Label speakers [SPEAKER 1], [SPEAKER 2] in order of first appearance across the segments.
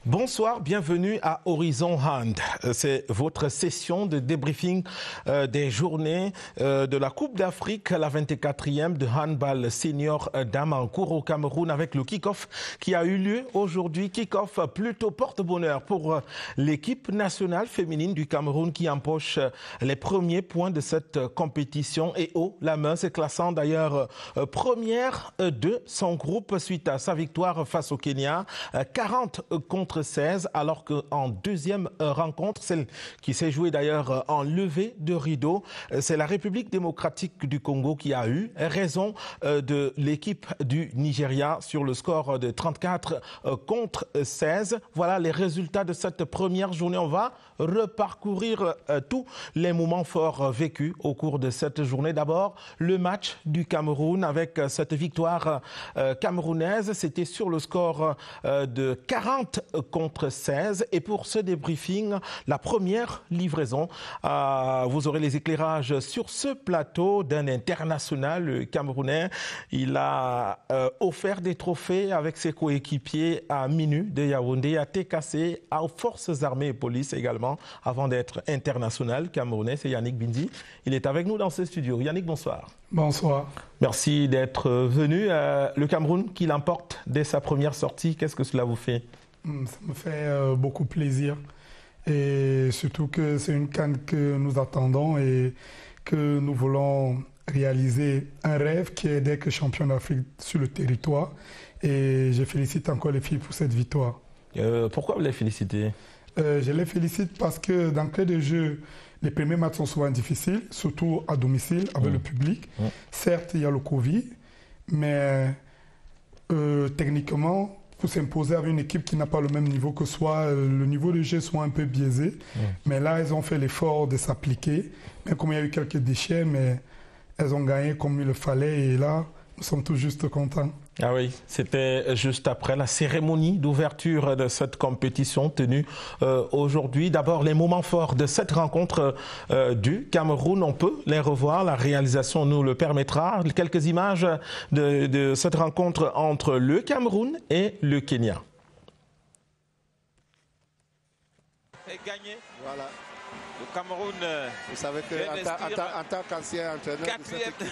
[SPEAKER 1] Bonsoir, bienvenue à Horizon Hand. C'est votre session de débriefing des journées de la Coupe d'Afrique, la 24e de handball senior dames en cours au Cameroun avec le kick-off qui a eu lieu aujourd'hui. Kick-off plutôt porte-bonheur pour l'équipe nationale féminine du Cameroun qui empoche les premiers points de cette compétition et haut la main, se classant d'ailleurs première de son groupe suite à sa victoire face au Kenya, 40 contre 16, alors qu'en deuxième rencontre, celle qui s'est jouée d'ailleurs en levée de rideau, c'est la République démocratique du Congo qui a eu raison de l'équipe du Nigeria sur le score de 34 contre 16. Voilà les résultats de cette première journée. On va reparcourir tous les moments forts vécus au cours de cette journée. D'abord, le match du Cameroun avec cette victoire camerounaise. C'était sur le score de 40 contre 16. Et pour ce débriefing, la première livraison, vous aurez les éclairages sur ce plateau d'un international camerounais. Il a offert des trophées avec ses coéquipiers à MINU de Yaoundé, à TKC, aux Forces armées et police également, avant d'être international camerounais. C'est Yannick Bindi. Il est avec nous dans ce studio. Yannick, bonsoir.
[SPEAKER 2] Bonsoir.
[SPEAKER 1] Merci d'être venu. Le Cameroun qui l'emporte dès sa première sortie, qu'est-ce que cela vous fait ?
[SPEAKER 2] Ça me fait beaucoup plaisir. Et surtout que c'est une CAN que nous attendons et que nous voulons réaliser un rêve qui est d'être champion d'Afrique sur le territoire. Et je félicite encore les filles pour cette victoire.
[SPEAKER 1] Pourquoi vous les félicitez ?
[SPEAKER 2] Je les félicite parce que dans le clé de jeu, les premiers matchs sont souvent difficiles, surtout à domicile avec le public. Certes, il y a le Covid, mais techniquement, pour s'imposer avec une équipe qui n'a pas le même niveau que soi, le niveau de jeu soit un peu biaisé. Mais là, elles ont fait l'effort de s'appliquer. Même comme il y a eu quelques déchets, mais elles ont gagné comme il le fallait. Et là, nous sommes tous juste contents.
[SPEAKER 1] Ah oui, c'était juste après la cérémonie d'ouverture de cette compétition tenue aujourd'hui. D'abord, les moments forts de cette rencontre du Cameroun, on peut les revoir, la réalisation nous le permettra. Quelques images de cette rencontre entre le Cameroun et le Kenya.
[SPEAKER 3] Et gagné.
[SPEAKER 4] Voilà.
[SPEAKER 3] Le Cameroun.
[SPEAKER 4] Vous savez qu'en tant qu'ancien entraîneur de cette équipe,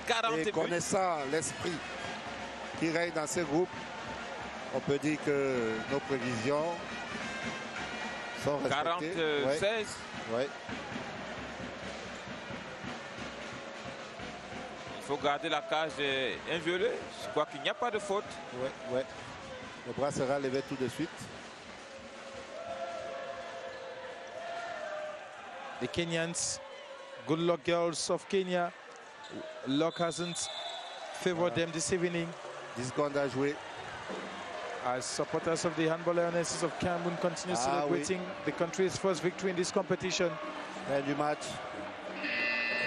[SPEAKER 3] 40
[SPEAKER 4] et connaissant l'esprit qui règne dans ce groupe, on peut dire que nos prévisions sont respectées.
[SPEAKER 3] 40-16.
[SPEAKER 4] Ouais.
[SPEAKER 3] Il faut garder la cage inviolée. Je crois qu'il n'y a pas de faute.
[SPEAKER 4] Ouais. Le bras sera levé tout de suite.
[SPEAKER 5] The Kenyans, good luck girls of Kenya. Luck hasn't favored them this evening.
[SPEAKER 4] 10 secondes à jouer.
[SPEAKER 5] As supporters of the handball lionesses of Cameroon continue celebrating the country's first victory in this competition.
[SPEAKER 4] Fin du match.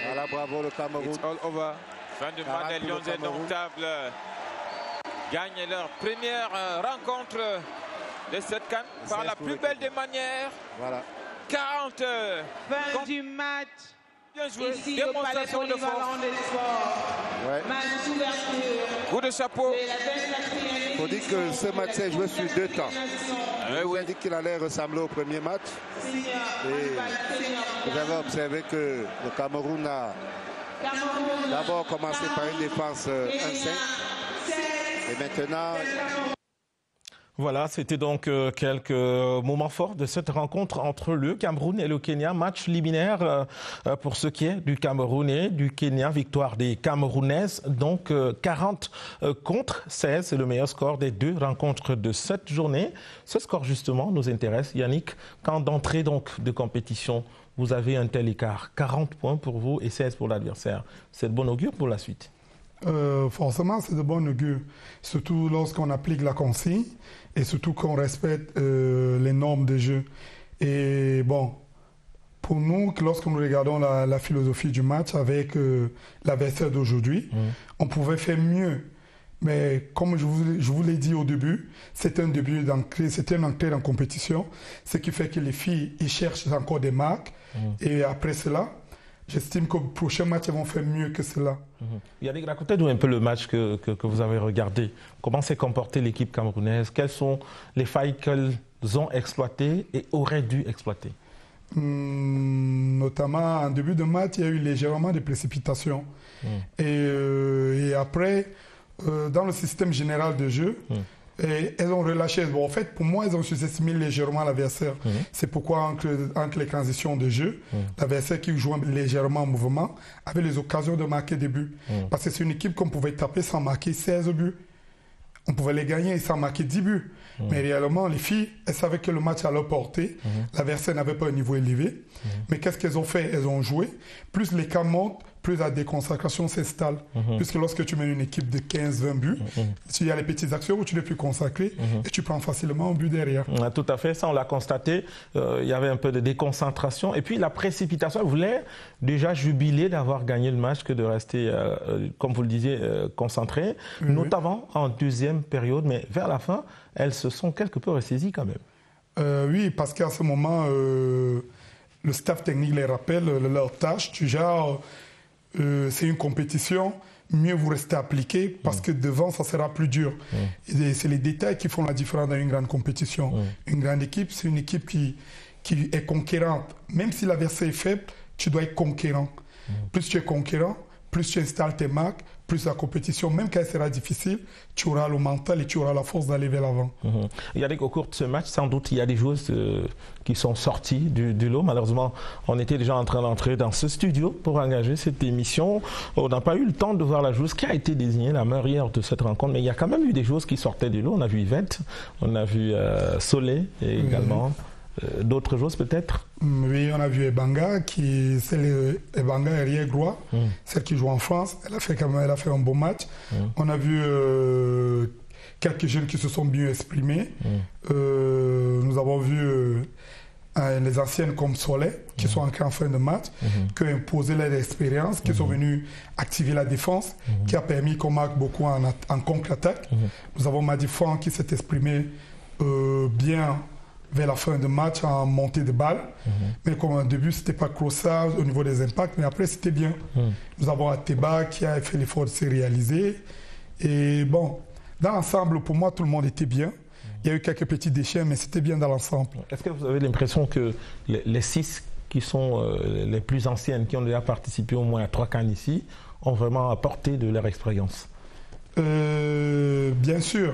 [SPEAKER 4] Voilà, bravo le Cameroun.
[SPEAKER 5] It's all over.
[SPEAKER 3] Fin du match, les Lions indomptables gagnent leur première rencontre de cette CAN par la plus belle des manières.
[SPEAKER 4] Voilà.
[SPEAKER 3] 40.
[SPEAKER 6] Fin du match.
[SPEAKER 3] Bien joué.
[SPEAKER 6] Ici au Palais Polyvalent des Sports.
[SPEAKER 4] Ouais.
[SPEAKER 6] Match d'ouverture.
[SPEAKER 3] Coup de chapeau.
[SPEAKER 4] Il faut dire que ce match s'est joué sur 2 temps.
[SPEAKER 3] Oui.
[SPEAKER 4] On a dit qu'il allait ressembler au premier match. Et vous avez observé que le Cameroun a d'abord commencé par une défense 1-5. Et maintenant...
[SPEAKER 1] Voilà, c'était donc quelques moments forts de cette rencontre entre le Cameroun et le Kenya. Match liminaire pour ce qui est du Cameroun et du Kenya. Victoire des Camerounaises, donc 40 contre 16. C'est le meilleur score des deux rencontres de cette journée. Ce score, justement, nous intéresse. Yannick, quand d'entrée donc de compétition, vous avez un tel écart, 40 points pour vous et 16 pour l'adversaire. C'est de bon augure pour la suite?
[SPEAKER 2] Forcément, c'est de bon augure, surtout lorsqu'on applique la consigne et surtout qu'on respecte les normes de jeu. Et bon, pour nous, lorsque nous regardons la philosophie du match avec l'adversaire d'aujourd'hui, on pouvait faire mieux. Mais comme je vous l'ai dit au début, c'est un début d'entrée, c'est une entrée en compétition, ce qui fait que les filles ils cherchent encore des marques. Et après cela, j'estime qu'au prochain match, elles vont faire mieux que cela.
[SPEAKER 1] Yannick, racontez-nous un peu le match que vous avez regardé. Comment s'est comportée l'équipe camerounaise? Quelles sont les failles qu'elles ont exploitées et auraient dû exploiter?
[SPEAKER 2] Notamment en début de match, il y a eu légèrement des précipitations. Et après, dans le système général de jeu, et elles ont relâché. Bon, en fait, pour moi, elles ont sous-estimé légèrement l'adversaire. C'est pourquoi, entre les transitions de jeu, l'adversaire qui jouait légèrement en mouvement avait les occasions de marquer des buts. Parce que c'est une équipe qu'on pouvait taper sans marquer 16 buts. On pouvait les gagner sans marquer 10 buts. Mais réellement, les filles, elles savaient que le match à leur portée. L'adversaire n'avait pas un niveau élevé. Mais qu'est-ce qu'elles ont fait? Elles ont joué. Plus les cas montent, plus la déconsacration s'installe. Puisque lorsque tu mets une équipe de 15-20 buts, il y a les petites actions où tu n'es plus consacré et tu prends facilement un but derrière.
[SPEAKER 1] Tout à fait, ça on l'a constaté. Il y avait un peu de déconcentration. Et puis la précipitation, elle voulait déjà jubiler d'avoir gagné le match que de rester, comme vous le disiez, concentré. Notamment en deuxième période, mais vers la fin, elles se sont quelque peu ressaisies quand même.
[SPEAKER 2] Oui, parce qu'à ce moment, le staff technique les rappelle leur tâche. Du genre, c'est une compétition, mieux vous restez appliqué parce que devant, ça sera plus dur. Et c'est les détails qui font la différence dans une grande compétition. Une grande équipe, c'est une équipe qui est conquérante. Même si l'adversaire est faible, tu dois être conquérant. Plus tu es conquérant, plus tu installes tes marques, plus la compétition, même quand elle sera difficile, tu auras le mental et tu auras la force d'aller vers l'avant.
[SPEAKER 1] Yannick, au cours de ce match, sans doute, il y a des joueuses qui sont sorties du lot. Malheureusement, on était déjà en train d'entrer dans ce studio pour engager cette émission. On n'a pas eu le temps de voir la joueuse qui a été désignée la meilleure de cette rencontre, mais il y a quand même eu des joueuses qui sortaient du lot. On a vu Yvette, on a vu Solé également. D'autres choses peut-être?
[SPEAKER 2] Oui, on a vu Ebanga, Ebanga arrière droit, celle qui joue en France. Elle a fait un bon match. On a vu quelques jeunes qui se sont bien exprimés. Nous avons vu les anciennes comme Soleil, qui sont entrées en fin de match, qui ont imposé leur expérience, qui sont venus activer la défense, qui a permis qu'on marque beaucoup en contre-attaque. Nous avons Madi Fouan qui s'est exprimé bien vers la fin de match en montée de balle. Mais comme au début, ce n'était pas crossage au niveau des impacts, mais après, c'était bien. Nous avons Ateba qui a fait l'effort de se réaliser. Et bon, dans l'ensemble, pour moi, tout le monde était bien. Il y a eu quelques petits déchets, mais c'était bien dans l'ensemble.
[SPEAKER 1] Est-ce que vous avez l'impression que les 6 qui sont les plus anciennes, qui ont déjà participé au moins à 3 CAN ici, ont vraiment apporté de leur expérience?
[SPEAKER 2] Bien sûr.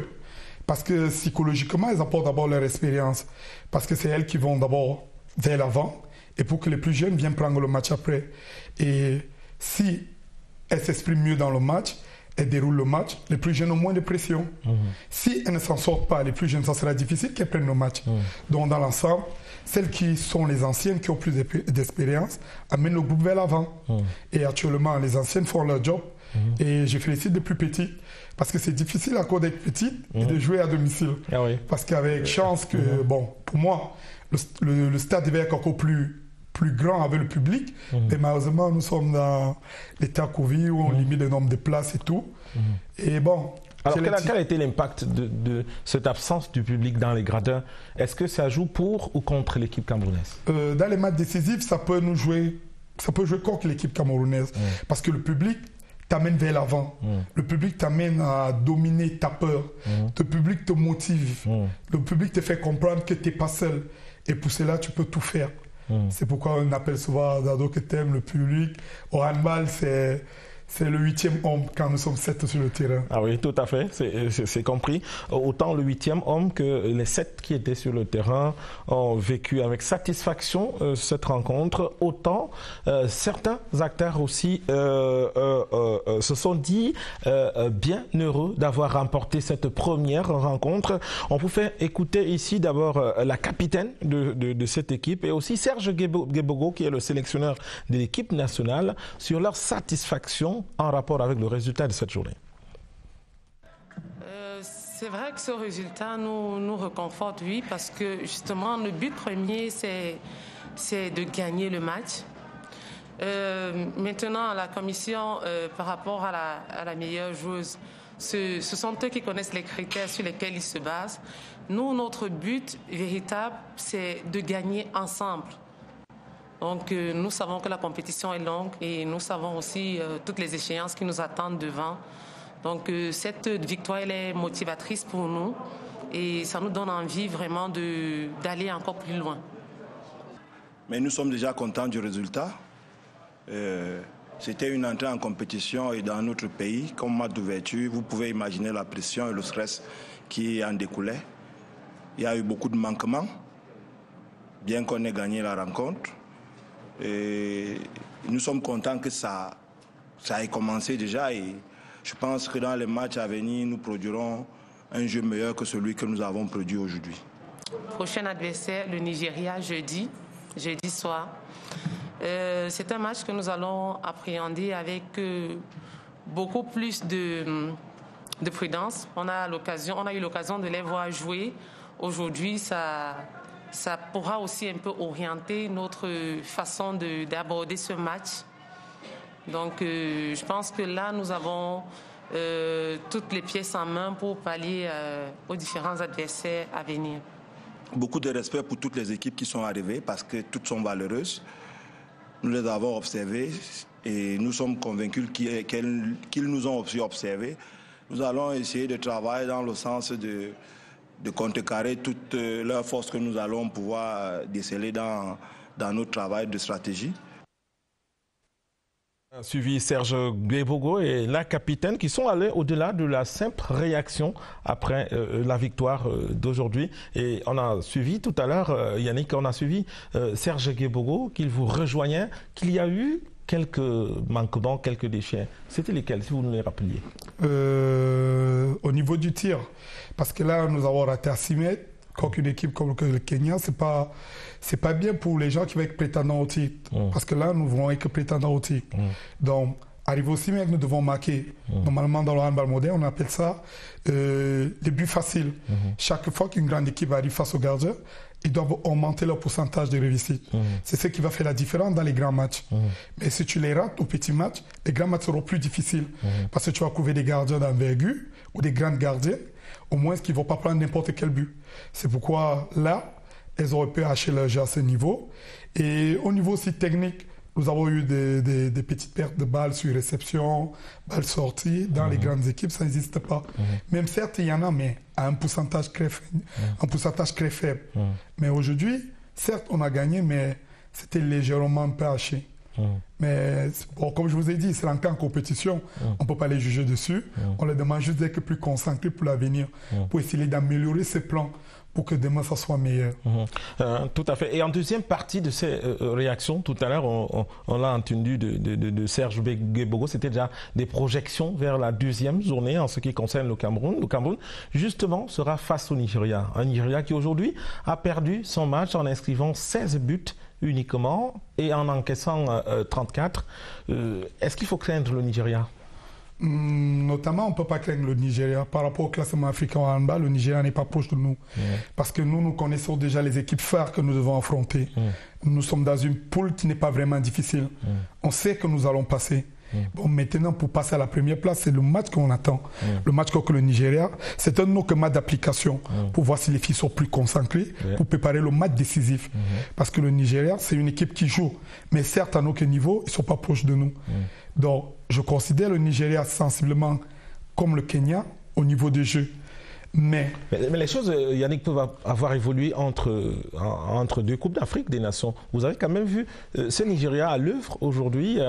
[SPEAKER 2] Parce que psychologiquement, elles apportent d'abord leur expérience. Parce que c'est elles qui vont d'abord vers l'avant. Et pour que les plus jeunes viennent prendre le match après. Et si elles s'expriment mieux dans le match, elles déroulent le match, les plus jeunes ont moins de pression. Si elles ne s'en sortent pas, les plus jeunes, ça sera difficile qu'elles prennent le match. Donc dans l'ensemble, celles qui sont les anciennes, qui ont plus d'expérience, amènent le groupe vers l'avant. Et actuellement, les anciennes font leur job. Et je félicite les plus petites. Parce que c'est difficile encore d'être petite et de jouer à domicile. Parce qu'avec chance que, bon, pour moi, le stade devait être encore plus grand avec le public. Mais malheureusement, nous sommes dans l'état Covid où on limite le nombre de places et tout. Et bon.
[SPEAKER 1] Alors, quel a été l'impact de cette absence du public dans les gradins? Est-ce que ça joue pour ou contre l'équipe camerounaise?
[SPEAKER 2] Dans les matchs décisifs, ça peut jouer contre l'équipe camerounaise. Parce que le public t'amène vers l'avant. Le public t'amène à dominer ta peur. Le public te motive. Le public te fait comprendre que tu n'es pas seul. Et pour cela, tu peux tout faire. C'est pourquoi on appelle souvent Dado que t'aimes le public. Au handball, c'est le 8e homme quand nous sommes 7 sur le terrain.
[SPEAKER 1] Ah oui, tout à fait, c'est compris. Autant le 8e homme que les 7 qui étaient sur le terrain ont vécu avec satisfaction cette rencontre. Autant certains acteurs aussi se sont dit bien heureux d'avoir remporté cette première rencontre. On pouvait écouter ici d'abord la capitaine de cette équipe et aussi Serge Guebogo qui est le sélectionneur de l'équipe nationale sur leur satisfaction en rapport avec le résultat de cette journée.
[SPEAKER 7] C'est vrai que ce résultat nous réconforte, oui, parce que justement, le but premier, c'est de gagner le match. Maintenant, la commission, par rapport à la meilleure joueuse, ce sont eux qui connaissent les critères sur lesquels ils se basent. Nous, notre but véritable, c'est de gagner ensemble. Donc, nous savons que la compétition est longue et nous savons aussi toutes les échéances qui nous attendent devant. Donc, cette victoire, elle est motivatrice pour nous et ça nous donne envie vraiment d'aller encore plus loin.
[SPEAKER 8] Mais nous sommes déjà contents du résultat. C'était une entrée en compétition et dans notre pays, comme match d'ouverture, vous pouvez imaginer la pression et le stress qui en découlait. Il y a eu beaucoup de manquements, bien qu'on ait gagné la rencontre. Et nous sommes contents que ça ait commencé déjà et je pense que dans les matchs à venir, nous produirons un jeu meilleur que celui que nous avons produit aujourd'hui. Prochain
[SPEAKER 7] adversaire, le Nigeria, jeudi soir. C'est un match que nous allons appréhender avec beaucoup plus de prudence. On a eu l'occasion de les voir jouer. Aujourd'hui, ça pourra aussi un peu orienter notre façon d'aborder ce match. Donc, je pense que là, nous avons toutes les pièces en main pour pallier aux différents adversaires à venir.
[SPEAKER 8] Beaucoup de respect pour toutes les équipes qui sont arrivées parce que toutes sont valeureuses. Nous les avons observées et nous sommes convaincus qu'ils nous ont aussi observés. Nous allons essayer de travailler dans le sens de contrecarrer toutes leurs forces que nous allons pouvoir déceler dans notre travail de stratégie.
[SPEAKER 1] Suivi Serge Guebogo et la capitaine qui sont allés au-delà de la simple réaction après la victoire d'aujourd'hui. Et on a suivi tout à l'heure, Yannick, on a suivi Serge Guebogo, qu'il vous rejoignait, qu'il y a eu quelques manquements, quelques déchets. C'était lesquels, si vous nous les rappeliez?
[SPEAKER 2] Au niveau du tir, parce que là, nous avons raté à 6 mètres. Contre une équipe comme le Kenya, c'est pas bien pour les gens qui vont être prétendants au titre. Parce que là, nous voulons être prétendants au titre. Donc, arrivé au 6 mètres, nous devons marquer. Normalement, dans le handball moderne, on appelle ça les buts faciles. Chaque fois qu'une grande équipe arrive face au gardien, ils doivent augmenter leur pourcentage de réussite. C'est ce qui va faire la différence dans les grands matchs. Mais si tu les rates au petit match, les grands matchs seront plus difficiles. Parce que tu vas trouver des gardiens d'envergure ou des grands gardiens, au moins qu'ils ne vont pas prendre n'importe quel but. C'est pourquoi là, elles auraient pu hacher leur jeu à ce niveau. Et au niveau aussi technique, nous avons eu des petites pertes de balles sur réception, balles sorties. Dans les grandes équipes, ça n'existe pas. Même certes, il y en a, mais à un pourcentage très faible. Mais aujourd'hui, certes, on a gagné, mais c'était légèrement un peu haché. Mais bon, comme je vous ai dit, c'est encore en compétition. On ne peut pas les juger dessus. On leur demande juste d'être plus concentrés pour l'avenir, pour essayer d'améliorer ces plans pour que demain, ça soit meilleur.
[SPEAKER 1] Tout à fait. Et en deuxième partie de ces réactions, tout à l'heure, on l'a entendu de Serge Guebogo, c'était déjà des projections vers la deuxième journée en ce qui concerne le Cameroun. Le Cameroun, justement, sera face au Nigeria. Un Nigeria qui, aujourd'hui, a perdu son match en inscrivant 16 buts uniquement et en encaissant 34. Est-ce qu'il faut craindre le Nigeria?
[SPEAKER 2] Notamment, on ne peut pas craindre le Nigeria. Par rapport au classement africain en handball, le Nigeria n'est pas proche de nous. Parce que nous connaissons déjà les équipes phares que nous devons affronter. Nous sommes dans une poule qui n'est pas vraiment difficile. On sait que nous allons passer. Bon, maintenant, pour passer à la première place, c'est le match qu'on attend. Le match contre le Nigeria, c'est un autre match d'application pour voir si les filles sont plus concentrées, pour préparer le match décisif. Parce que le Nigeria, c'est une équipe qui joue. Mais certes, à aucun niveau, ils ne sont pas proches de nous. Donc, je considère le Nigeria sensiblement comme le Kenya au niveau du jeu. Mais
[SPEAKER 1] les choses, Yannick, peuvent avoir évolué entre deux Coupes d'Afrique des Nations. Vous avez quand même vu ce Nigeria à l'œuvre aujourd'hui.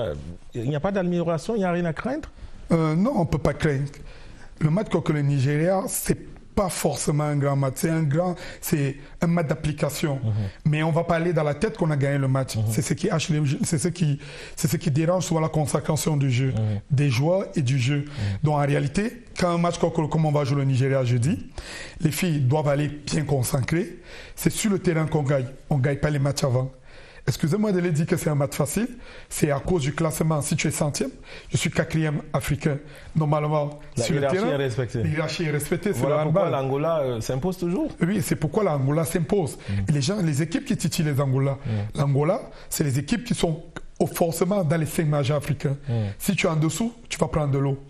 [SPEAKER 1] Il n'y a pas d'amélioration, il n'y a rien à craindre?
[SPEAKER 2] Non, on ne peut pas craindre. Le match contre le Nigeria, c'est pas forcément un grand match. C'est un match d'application. Mais on va pas aller dans la tête qu'on a gagné le match. C'est ce qui dérange souvent la consécration du jeu, des joueurs et du jeu. Donc en réalité, quand un match comme on va jouer le Nigeria jeudi, les filles doivent aller bien concentrées. C'est sur le terrain qu'on gagne. On ne gagne pas les matchs avant. Excusez-moi de le dire que c'est un match facile. C'est à cause du classement. Si tu es 100e, je suis 4e africain. Normalement, sur le terrain, la hiérarchie est respectée.
[SPEAKER 1] Voilà pourquoi l'Angola s'impose toujours.
[SPEAKER 2] Oui, c'est pourquoi l'Angola s'impose. Et les équipes qui titillent les Angola, l'Angola, c'est les équipes qui sont forcément dans les 5 majeurs africains. Si tu es en dessous, tu vas prendre de l'eau.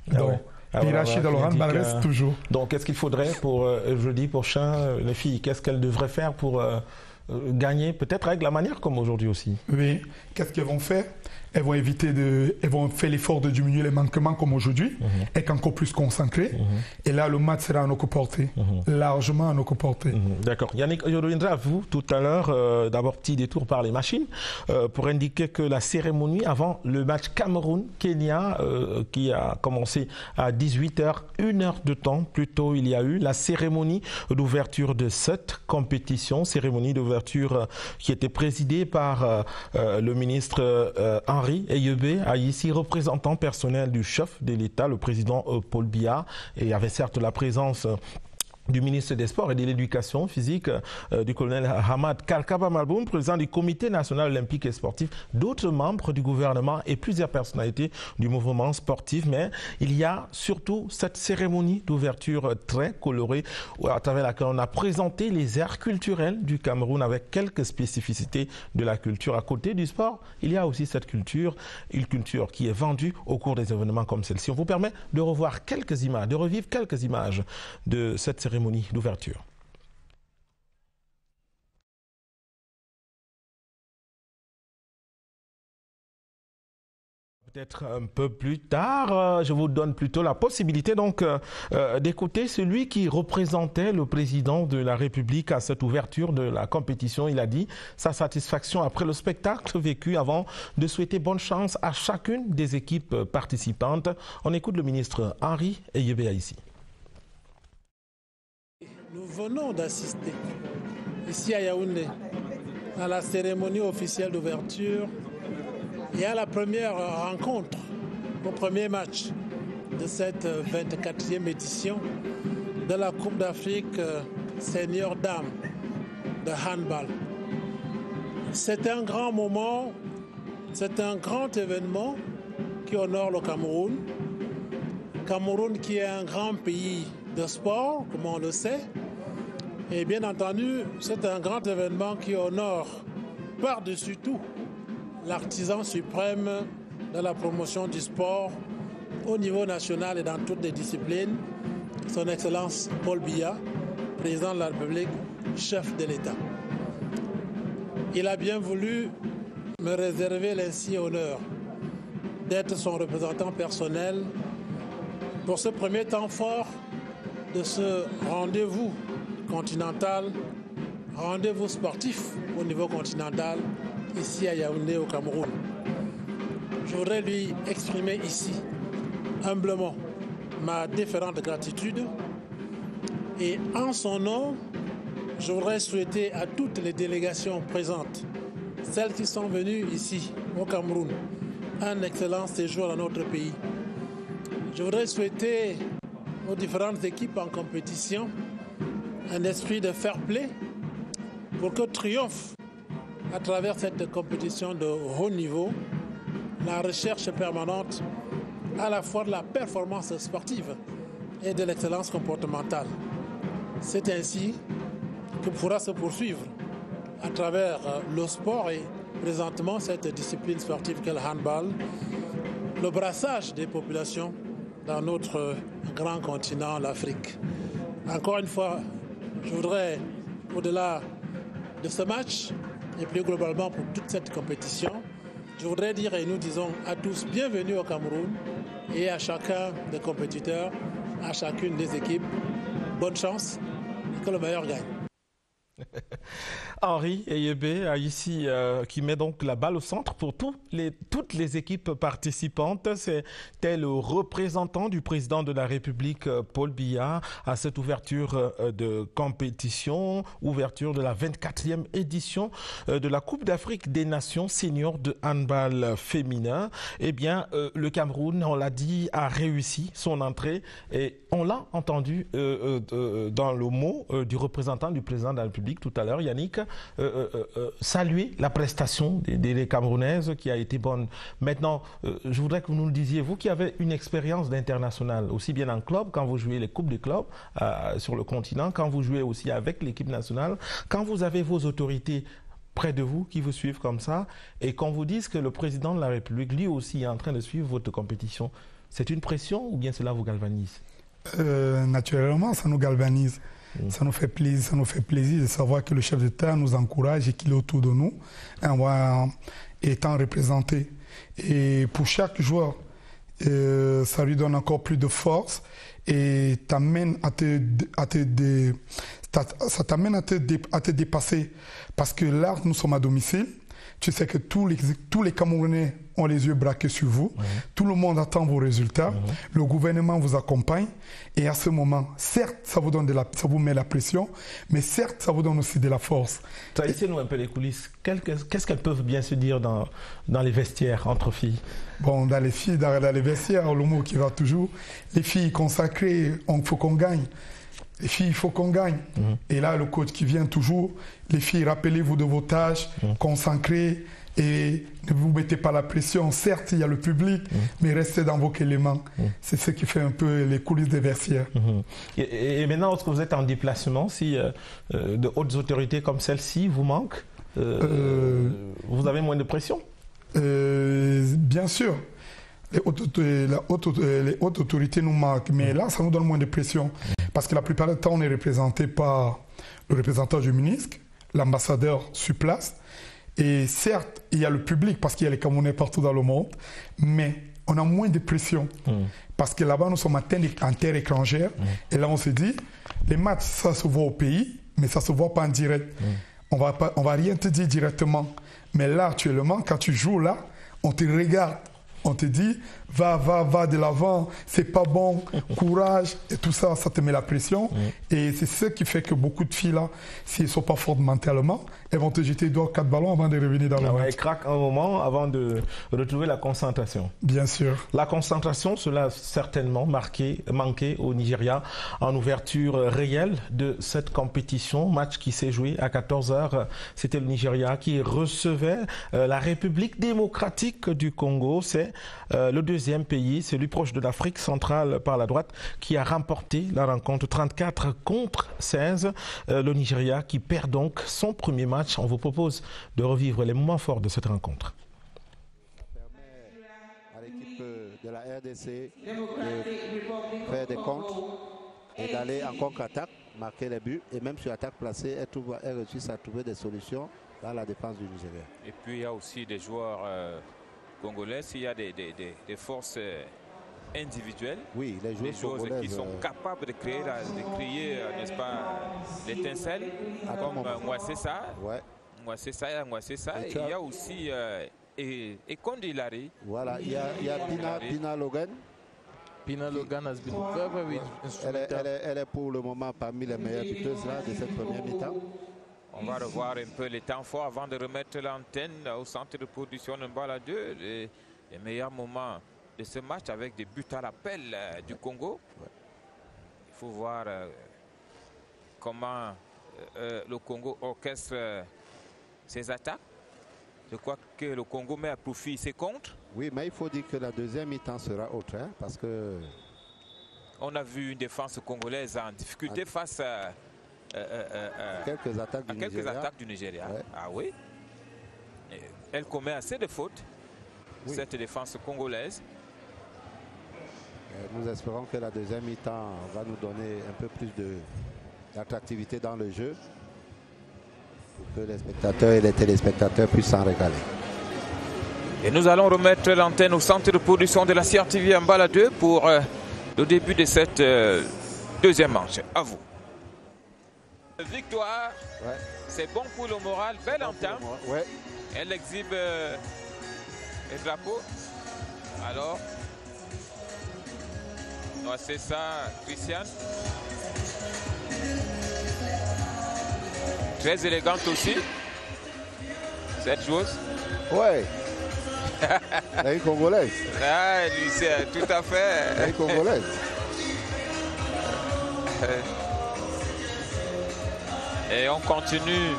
[SPEAKER 2] Donc, l'hierarchie dans le handball reste toujours.
[SPEAKER 1] Donc, qu'est-ce qu'il faudrait pour jeudi prochain, les filles? Qu'est-ce qu'elles devraient faire pour gagner, peut-être avec la manière comme aujourd'hui aussi?
[SPEAKER 2] Oui, qu'est-ce qu'elles vont faire? Elles vont faire l'effort de diminuer les manquements comme aujourd'hui, être encore plus concentrées. Et là, le match sera à notre portée, largement à notre portée.
[SPEAKER 1] D'accord. Yannick, je reviendrai à vous tout à l'heure. D'abord, petit détour par les machines pour indiquer que la cérémonie avant le match Cameroun-Kenya qui a commencé à 18h, 1 heure de temps plus tôt, il y a eu la cérémonie d'ouverture de cette compétition, cérémonie d'ouverture qui était présidée par le ministre Henri Eyebe, ici représentant personnel du chef de l'État, le président Paul Biya, et il y avait certes la présence du ministre des Sports et de l'Éducation physique, du colonel Hamad Kalkaba Malboum, président du Comité national olympique et sportif, d'autres membres du gouvernement et plusieurs personnalités du mouvement sportif. Mais il y a surtout cette cérémonie d'ouverture très colorée à travers laquelle on a présenté les aires culturelles du Cameroun avec quelques spécificités de la culture. À côté du sport, il y a aussi cette culture, une culture qui est vendue au cours des événements comme celle-ci. On vous permet de revoir quelques images, de revivre quelques images de cette cérémonie d'ouverture. Peut-être un peu plus tard, je vous donne plutôt la possibilité donc d'écouter celui qui représentait le président de la République à cette ouverture de la compétition. Il a dit sa satisfaction après le spectacle vécu avant de souhaiter bonne chance à chacune des équipes participantes. On écoute le ministre Henri Eyebe ici.
[SPEAKER 9] Nous venons d'assister ici à Yaoundé à la cérémonie officielle d'ouverture et à la première rencontre, au premier match de cette 24e édition de la Coupe d'Afrique Senior Dames de handball. C'est un grand moment, c'est un grand événement qui honore le Cameroun. Cameroun qui est un grand pays de sport, comme on le sait. Et bien entendu, c'est un grand événement qui honore par-dessus tout l'artisan suprême de la promotion du sport au niveau national et dans toutes les disciplines, son Excellence Paul Biya, président de la République, chef de l'État. Il a bien voulu me réserver l'ainsi honneur d'être son représentant personnel pour ce premier temps fort de ce rendez-vous continental, rendez-vous sportif au niveau continental, ici à Yaoundé au Cameroun. Je voudrais lui exprimer ici, humblement, ma déférente gratitude et en son nom, je voudrais souhaiter à toutes les délégations présentes, celles qui sont venues ici au Cameroun, un excellent séjour dans notre pays. Je voudrais souhaiter aux différentes équipes en compétition un esprit de fair play pour que triomphe à travers cette compétition de haut niveau la recherche permanente à la fois de la performance sportive et de l'excellence comportementale. C'est ainsi que pourra se poursuivre à travers le sport et présentement cette discipline sportive qu'est le handball, le brassage des populations dans notre grand continent, l'Afrique. Encore une fois, je voudrais, au-delà de ce match, et plus globalement pour toute cette compétition, je voudrais dire et nous disons à tous bienvenue au Cameroun et à chacun des compétiteurs, à chacune des équipes, bonne chance et que le meilleur gagne.
[SPEAKER 1] Henri Eyebe ici qui met donc la balle au centre pour toutes les équipes participantes. C'était le représentant du président de la République Paul Biya à cette ouverture de compétition, ouverture de la 24e édition de la Coupe d'Afrique des Nations seniors de handball féminin. Eh bien, le Cameroun, on l'a dit, a réussi son entrée et on l'a entendu dans le mot du représentant du président de la République tout à l'heure, Yannick, saluer la prestation des Camerounaises qui a été bonne. Maintenant, je voudrais que vous nous le disiez, vous qui avez une expérience d'international, aussi bien en club, quand vous jouez les coupes des clubs sur le continent, quand vous jouez aussi avec l'équipe nationale, quand vous avez vos autorités près de vous qui vous suivent comme ça, et qu'on vous dise que le président de la République, lui aussi, est en train de suivre votre compétition, C'est une pression ou bien cela vous galvanise?
[SPEAKER 2] Naturellement, ça nous galvanise. Ça nous fait plaisir de savoir que le chef d'État nous encourage et qu'il est autour de nous, étant représenté. Et pour chaque joueur, ça lui donne encore plus de force et t'amène ça t'amène à te dépasser. Parce que là, nous sommes à domicile. Tu sais que tous les Camerounais ont les yeux braqués sur vous. Tout le monde attend vos résultats. Le gouvernement vous accompagne. Et à ce moment, certes, ça vous met la pression, mais certes, ça vous donne aussi de la force.
[SPEAKER 1] Trahissez-nous un peu les coulisses. Qu'est-ce qu'elles peuvent bien se dire dans les vestiaires entre filles?
[SPEAKER 2] Bon, dans les vestiaires, le mot qui va toujours, les filles consacrées, il faut qu'on gagne. Les filles, il faut qu'on gagne. Et là, le coach qui vient toujours, les filles, rappelez-vous de vos tâches, consacrez et ne vous mettez pas la pression. Certes, il y a le public, mais restez dans vos éléments. C'est ce qui fait un peu les coulisses des vestiaires.
[SPEAKER 1] Et maintenant, lorsque vous êtes en déplacement, si de hautes autorités comme celle-ci vous manquent, vous avez moins de pression?
[SPEAKER 2] Bien sûr. Les hautes autorités nous manquent, mais là, ça nous donne moins de pression. Parce que la plupart du temps, on est représenté par le représentant du ministre, l'ambassadeur sur place. Et certes, il y a le public, parce qu'il y a les Camerounais partout dans le monde, mais on a moins de pression. Parce que là-bas, nous sommes en terre étrangère. Et là, on se dit, les matchs, ça se voit au pays, mais ça ne se voit pas en direct. On va rien te dire directement. Mais là, actuellement, quand tu joues là, on te regarde. On te dit, va de l'avant, c'est pas bon, courage, et tout ça, ça te met la pression. Et c'est ce qui fait que beaucoup de filles là, si elles ne sont pas fortes mentalement, elles vont te jeter 2 ou 4 ballons avant de revenir dans le match.
[SPEAKER 1] Elles craquent un moment avant de retrouver la concentration.
[SPEAKER 2] Bien sûr.
[SPEAKER 1] La concentration, cela a certainement manqué au Nigeria en ouverture réelle de cette compétition. Match qui s'est joué à 14h. C'était le Nigeria qui recevait la République démocratique du Congo. C'est le deuxième pays, celui proche de l'Afrique centrale par la droite, qui a remporté la rencontre 34-16. Le Nigeria qui perd donc son premier match. On vous propose de revivre les moments forts de cette rencontre.
[SPEAKER 4] Ça permet à l'équipe de la RDC de faire des contres et d'aller en contre-attaque, marquer les buts. Et même sur attaque placée, elle réussit à trouver des solutions dans la défense du Nigeria.
[SPEAKER 3] Et puis il y a aussi des joueurs congolais, il y a des forces individuelles,
[SPEAKER 4] oui, les
[SPEAKER 3] joueurs qui sont capables de créer n'est-ce pas, l'étincelle, comme Mwasé ça. Et il y a aussi Kondilari.
[SPEAKER 4] Voilà, il y a Pina Logan.
[SPEAKER 5] Pina Logan has been very instrumental.
[SPEAKER 4] Elle est pour le moment parmi les meilleures buteuses là, de cette première mi-temps.
[SPEAKER 3] On va revoir un peu les temps forts avant de remettre l'antenne au centre de production de Mbala 2. Les meilleurs moments de ce match avec des buts à l'appel du Congo. Il faut voir comment le Congo orchestre ses attaques. Je crois que le Congo met à profit ses contres.
[SPEAKER 4] Oui, mais il faut dire que la deuxième mi-temps sera autre, hein, parce que...
[SPEAKER 3] On a vu une défense congolaise en difficulté face à
[SPEAKER 4] quelques attaques
[SPEAKER 3] du Nigeria. Ouais. Ah oui. Elle commet assez de fautes, cette défense congolaise.
[SPEAKER 4] Nous espérons que la deuxième mi-temps va nous donner un peu plus d'attractivité dans le jeu pour que les spectateurs et les téléspectateurs puissent s'en régaler.
[SPEAKER 3] Et nous allons remettre l'antenne au centre de production de la CRTV Mbala 2 pour le début de cette deuxième manche. À vous. Victoire, c'est bon pour le moral, belle entame. Elle exhibe les drapeaux. Alors, c'est ça, Christiane. Très élégante aussi, cette joueuse.
[SPEAKER 4] Ouais. Elle est congolaise.
[SPEAKER 3] Ah, lui, c'est tout à fait.
[SPEAKER 4] Elle est congolaise.
[SPEAKER 3] Et on continue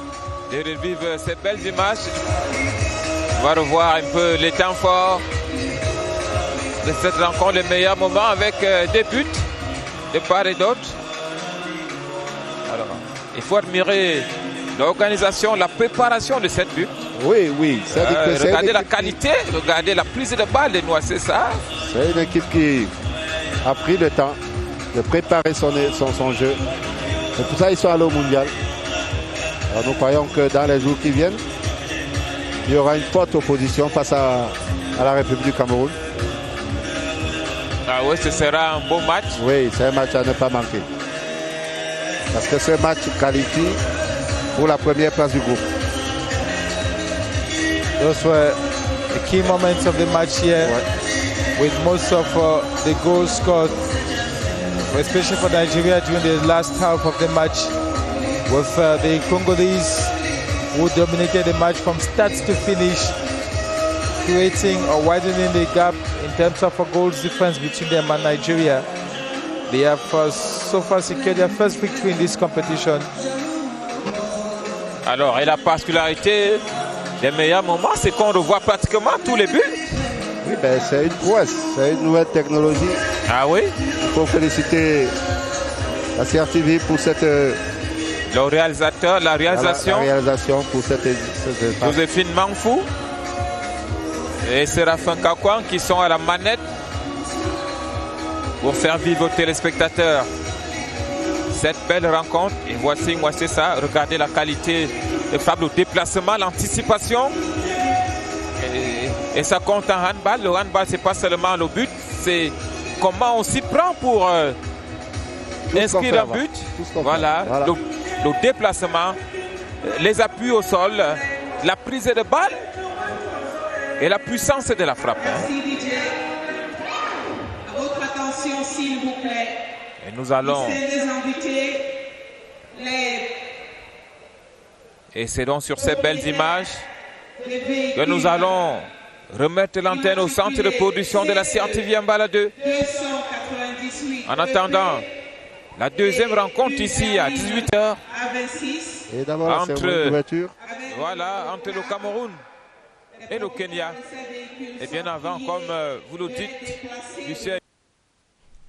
[SPEAKER 3] de revivre ces belles images. On va revoir un peu les temps forts de cette rencontre, les meilleurs moments avec des buts de part et d'autre. Alors, il faut admirer l'organisation, la préparation de cette lutte.
[SPEAKER 4] Oui, oui.
[SPEAKER 3] Regardez la qualité, regardez la prise de balle des Noirs, c'est ça.
[SPEAKER 4] C'est une équipe qui a pris le temps de préparer son jeu. C'est pour ça qu'ils sont allés au mondial. Alors nous croyons que dans les jours qui viennent, il y aura une forte opposition face à la République du Cameroun.
[SPEAKER 3] Ah oui, ce sera un beau match.
[SPEAKER 4] Oui, c'est un match à ne pas manquer. Parce que ce match qualifie pour la première place du groupe.
[SPEAKER 5] Those were the key moments of the match here, with most of the goals scored, especially for Nigeria during the last half of the match, with the Congolese who dominated the match from start to finish, creating or widening the gap in terms of a goals difference between them and Nigeria. They have so far secured their first victory in this competition.
[SPEAKER 3] Alors, et la particularité des meilleurs moments, c'est qu'on revoit pratiquement tous les buts.
[SPEAKER 4] Oui, ben, c'est une prouesse, c'est une nouvelle technologie.
[SPEAKER 3] Ah oui?
[SPEAKER 4] Il faut féliciter la CRTV pour cette...
[SPEAKER 3] Le réalisateur, la réalisation.
[SPEAKER 4] La réalisation pour cette
[SPEAKER 3] Joséphine Mangfou et Séraphin Kakouan qui sont à la manette pour faire vivre aux téléspectateurs cette belle rencontre. Et voici, moi c'est ça, regardez la qualité de frappe, le déplacement, l'anticipation. Et ça compte en handball. Le handball, c'est pas seulement le but, c'est comment on s'y prend pour inscrire un but. Voilà, le déplacement, les appuis au sol, la prise de balle et la puissance de la frappe.
[SPEAKER 6] Merci DJ. À votre attention, s'il vous plaît.
[SPEAKER 3] Et nous allons... Et c'est donc sur ces belles images que nous allons remettre l'antenne au centre de production de la CRTV Mbala 2. En attendant la deuxième rencontre ici à 18h
[SPEAKER 4] et d'abord entre
[SPEAKER 3] le Cameroun et le Kenya. Et bien avant, comme vous le dites, Michel.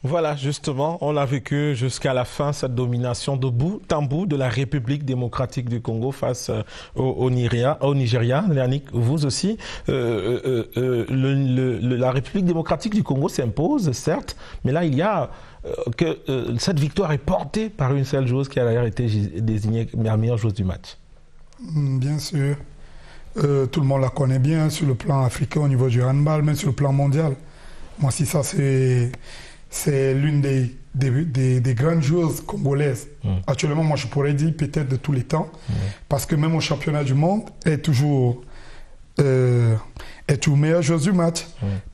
[SPEAKER 1] Voilà, justement, on a vécu jusqu'à la fin cette domination de bout en bout de la République démocratique du Congo face au Nigeria. Yannick, vous aussi, la République démocratique du Congo s'impose, certes, mais là, il y a que cette victoire est portée par une seule joueuse qui a d'ailleurs été désignée la meilleure joueuse du match.
[SPEAKER 2] Bien sûr. Tout le monde la connaît bien sur le plan africain au niveau du handball, même sur le plan mondial. Moi, si ça, c'est l'une des grandes joueuses congolaises. Actuellement, moi, je pourrais dire peut-être de tous les temps, parce que même au championnat du monde, elle est toujours meilleure joueuse du match.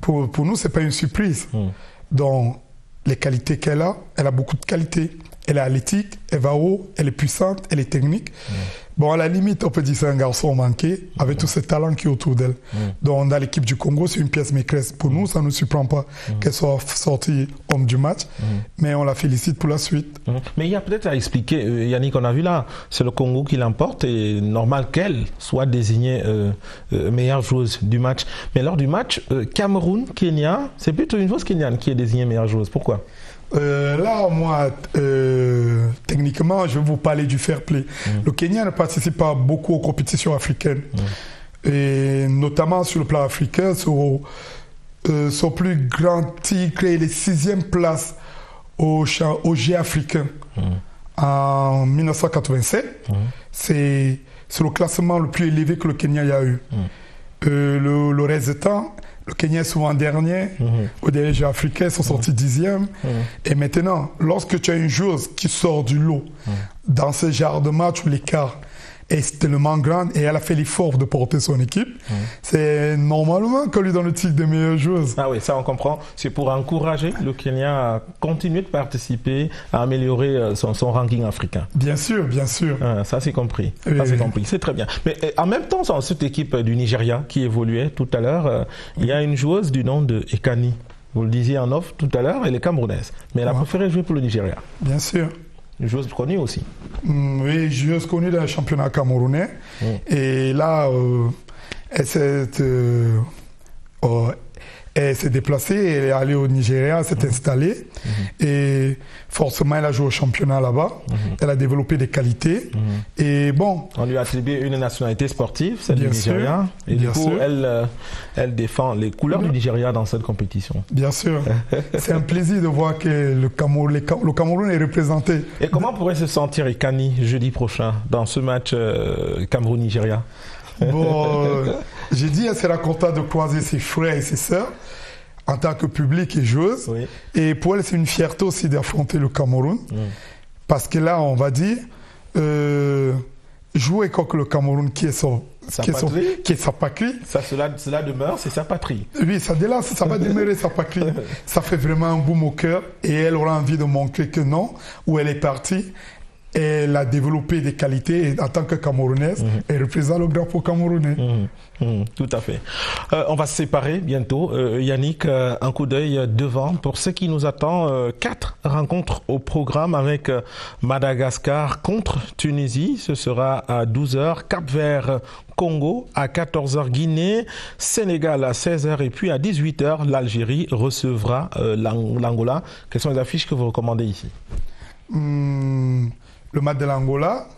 [SPEAKER 2] Pour nous, ce n'est pas une surprise. Donc, les qualités qu'elle a beaucoup de qualités. Elle est athlétique, elle va haut, elle est puissante, elle est technique. Bon, à la limite, on peut dire que c'est un garçon manqué, avec tout ce talent qui est autour d'elle. Donc, dans l'équipe du Congo, c'est une pièce maîtresse. Pour nous, ça ne nous surprend pas qu'elle soit sortie homme du match, mais on la félicite pour la suite.
[SPEAKER 1] Mais il y a peut-être à expliquer, Yannick, on a vu là, c'est le Congo qui l'emporte, et normal qu'elle soit désignée meilleure joueuse du match. Mais lors du match, Cameroun-Kenya, c'est plutôt une joueuse kenyane qui est désignée meilleure joueuse. Pourquoi ?
[SPEAKER 2] Là, moi, techniquement, je vais vous parler du fair play. Le Kenya ne participe pas beaucoup aux compétitions africaines. Et notamment sur le plan africain, son plus grand titre est les 6e places au Jeux africains en 1987. C'est le classement le plus élevé que le Kenya a eu. Le reste du temps, le Kenya est souvent dernier. Au dernier Jeux africains, ils sont sortis 10e. Et maintenant, lorsque tu as une joueuse qui sort du lot dans ce genre de match où l'écart est tellement grand et elle a fait l'effort de porter son équipe, c'est normalement qu'on lui donne le titre de meilleure joueuse.
[SPEAKER 1] Ah oui, ça on comprend. C'est pour encourager le Kenya à continuer de participer, à améliorer son ranking africain.
[SPEAKER 2] Bien sûr, bien sûr.
[SPEAKER 1] Ça c'est compris. C'est compris. C'est très bien. Mais en même temps, dans cette équipe du Nigeria qui évoluait tout à l'heure, il y a une joueuse du nom de Ekani. Vous le disiez en off tout à l'heure, elle est camerounaise. Mais elle a préféré jouer pour le Nigeria.
[SPEAKER 2] Bien sûr.
[SPEAKER 1] Une joueuse connue aussi.
[SPEAKER 2] Oui, joueuse connue dans le championnat camerounais. Et là, Elle s'est déplacée, elle est allée au Nigeria, elle s'est installée. Et forcément, elle a joué au championnat là-bas. Elle a développé des qualités. Et bon...
[SPEAKER 1] On lui a attribué une nationalité sportive, celle du Nigeria. Et du coup, elle défend les couleurs du Nigeria dans cette compétition.
[SPEAKER 2] Bien sûr. C'est un plaisir de voir que le Cameroun est représenté.
[SPEAKER 1] Et comment pourrait se sentir Ikani jeudi prochain dans ce match Cameroun-Nigeria?
[SPEAKER 2] Bon, j'ai dit, elle sera contente de croiser ses frères et ses sœurs en tant que public et joueuse. Oui. Et pour elle, c'est une fierté aussi d'affronter le Cameroun. Parce que là, on va dire, jouer contre le Cameroun qui est sa patrie.
[SPEAKER 1] Cela demeure, c'est sa patrie.
[SPEAKER 2] Oui, ça va demeurer sa patrie. Ça fait vraiment un boum au cœur. Et elle aura envie de montrer que non, où elle est partie. Elle a développé des qualités et en tant que Camerounaise, elle représente le drapeau camerounais.
[SPEAKER 1] Tout à fait. On va se séparer bientôt. Yannick, un coup d'œil devant pour ce qui nous attend. 4 rencontres au programme avec Madagascar contre Tunisie. Ce sera à 12h. Cap-Vert, Congo à 14h. Guinée, Sénégal à 16h. Et puis à 18h, l'Algérie recevra l'Angola. Quelles sont les affiches que vous recommandez ici?
[SPEAKER 2] Le match de l'Angola,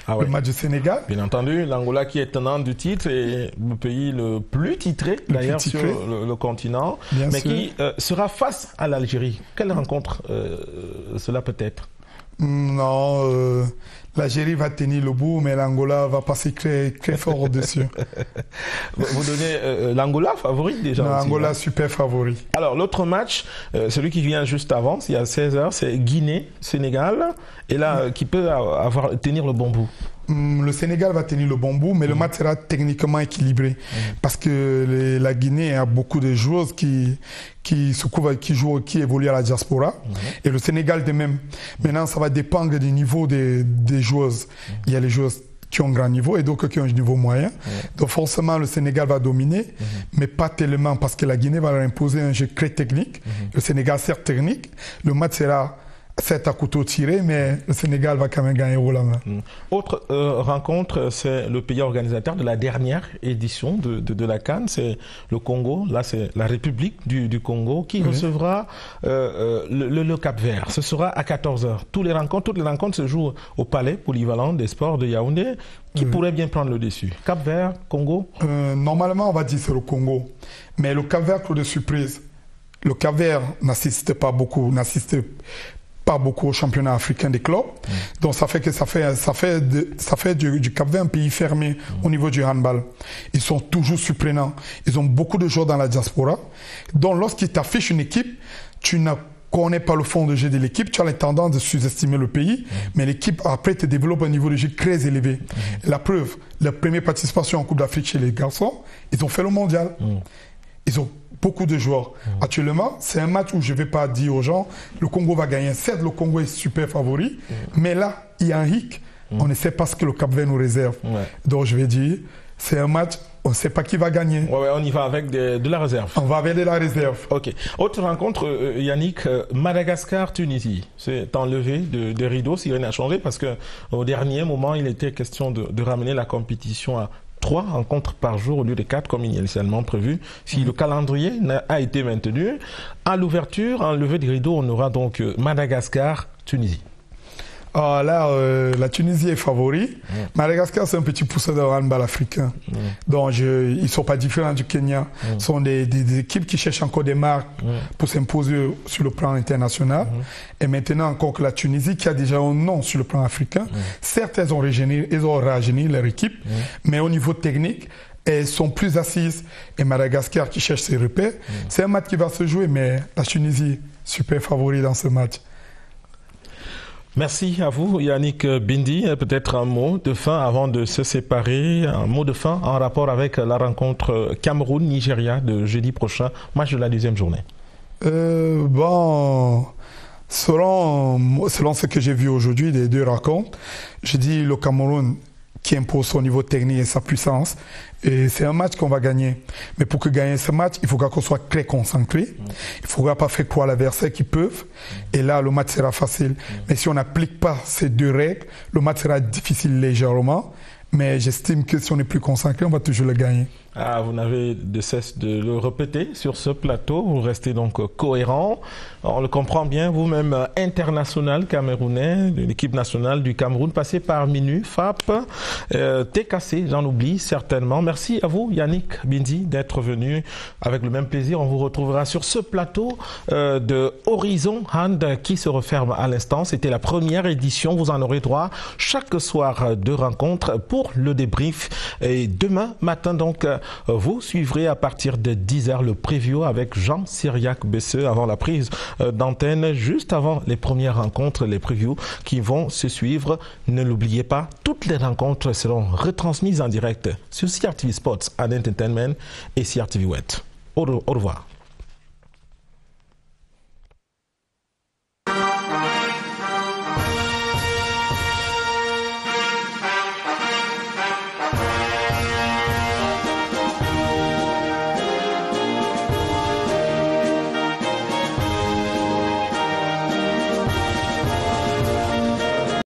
[SPEAKER 2] le match du Sénégal.
[SPEAKER 1] Bien entendu, l'Angola qui est tenant du titre et le pays le plus titré d'ailleurs sur le continent, mais qui sera face à l'Algérie. Quelle rencontre cela peut être?
[SPEAKER 2] Non, l'Algérie va tenir le bout, mais l'Angola va passer très fort au-dessus.
[SPEAKER 1] Vous donnez l'Angola favori déjà?
[SPEAKER 2] L'Angola super favori.
[SPEAKER 1] Alors l'autre match, celui qui vient juste avant, c'est à 16h, c'est Guinée-Sénégal, et là qui peut tenir le bon bout?
[SPEAKER 2] Le Sénégal va tenir le bon bout, mais le match sera techniquement équilibré parce que la Guinée a beaucoup de joueuses qui évoluent à la diaspora et le Sénégal de même. Maintenant, ça va dépendre du niveau des joueuses. Il y a les joueuses qui ont un grand niveau et d'autres qui ont un niveau moyen. Donc forcément, le Sénégal va dominer, mais pas tellement parce que la Guinée va leur imposer un jeu très technique. Le Sénégal, certes technique, le match sera... C'est à couteau tiré, mais le Sénégal va quand même gagner haut la main.
[SPEAKER 1] Autre rencontre, c'est le pays organisateur de la dernière édition de la CAN, c'est le Congo. Là, c'est la République du Congo qui recevra le Cap-Vert. Ce sera à 14h. Toutes les rencontres se jouent au Palais Polyvalent des Sports de Yaoundé. Qui pourrait bien prendre le dessus? Cap-Vert, Congo?
[SPEAKER 2] Normalement, on va dire c'est le Congo. Mais le Cap-Vert, coup de surprise. Le Cap-Vert n'assiste pas beaucoup au championnat africain des clubs. Donc ça fait que ça fait du Cap-Vert un pays fermé au niveau du handball. Ils sont toujours surprenants. Ils ont beaucoup de joueurs dans la diaspora. Donc lorsqu'ils t'affichent une équipe, tu ne connais pas le fond de jeu de l'équipe, tu as la tendance de sous-estimer le pays, mais l'équipe après te développe un niveau de jeu très élevé. La preuve, la première participation en Coupe d'Afrique chez les garçons, ils ont fait le mondial. Ils ont beaucoup de joueurs. Actuellement, c'est un match où je ne vais pas dire aux gens le Congo va gagner. Certes, le Congo est super favori, mais là, il y a un hic. On ne sait pas ce que le Cap-Vert nous réserve. Donc, je vais dire, c'est un match, on ne sait pas qui va gagner.
[SPEAKER 1] On y va avec de la réserve.
[SPEAKER 2] On va avec de la réserve.
[SPEAKER 1] Ok. Autre rencontre, Yannick, Madagascar-Tunisie. C'est enlevé de rideau, si rien n'a changé, parce qu'au dernier moment, il était question de ramener la compétition à 3 rencontres par jour au lieu de 4 comme initialement prévu. Si le calendrier a été maintenu, à l'ouverture, en levée de rideau, on aura donc Madagascar-Tunisie.
[SPEAKER 2] Là, la Tunisie est favori. Madagascar, c'est un petit poussin de handball africain. Donc, ils ne sont pas différents du Kenya. Ce sont des équipes qui cherchent encore des marques pour s'imposer sur le plan international. Et maintenant, encore que la Tunisie, qui a déjà un nom sur le plan africain, certes, elles ont rajeuni leur équipe, mais au niveau technique, elles sont plus assises. Et Madagascar, qui cherche ses repères, c'est un match qui va se jouer, mais la Tunisie, super favori dans ce match.
[SPEAKER 1] Merci à vous, Yannick Bindi. Peut-être un mot de fin avant de se séparer, un mot de fin en rapport avec la rencontre Cameroun-Nigeria de jeudi prochain, match de la 2e journée.
[SPEAKER 2] Selon ce que j'ai vu aujourd'hui des 2 rencontres, je dis le Cameroun qui impose son niveau technique et sa puissance. Et c'est un match qu'on va gagner. Mais pour que gagner ce match, il faudra qu'on soit très concentré. Il ne faudra pas faire croire à l'adversaire qu'ils peuvent. Et là, le match sera facile. Mais si on n'applique pas ces 2 règles, le match sera difficile légèrement. Mais j'estime que si on est plus consacré, on va toujours le gagner.
[SPEAKER 1] Ah, vous n'avez de cesse de le répéter sur ce plateau. Vous restez donc cohérent. On le comprend bien, vous-même international camerounais, de l'équipe nationale du Cameroun, passé par Minu, FAP, TKC, j'en oublie certainement. Merci à vous, Yannick Bindi, d'être venu avec le même plaisir. On vous retrouvera sur ce plateau de Horizon Hand qui se referme à l'instant. C'était la première édition. Vous en aurez droit chaque soir de rencontres pour le débrief. Et demain matin, donc, vous suivrez à partir de 10h le preview avec Jean Cyriac Besseux avant la prise d'antenne, juste avant les premières rencontres, les previews qui vont se suivre. Ne l'oubliez pas, toutes les rencontres seront retransmises en direct sur CRTV Sports and Entertainment et CRTV Wet. Au revoir.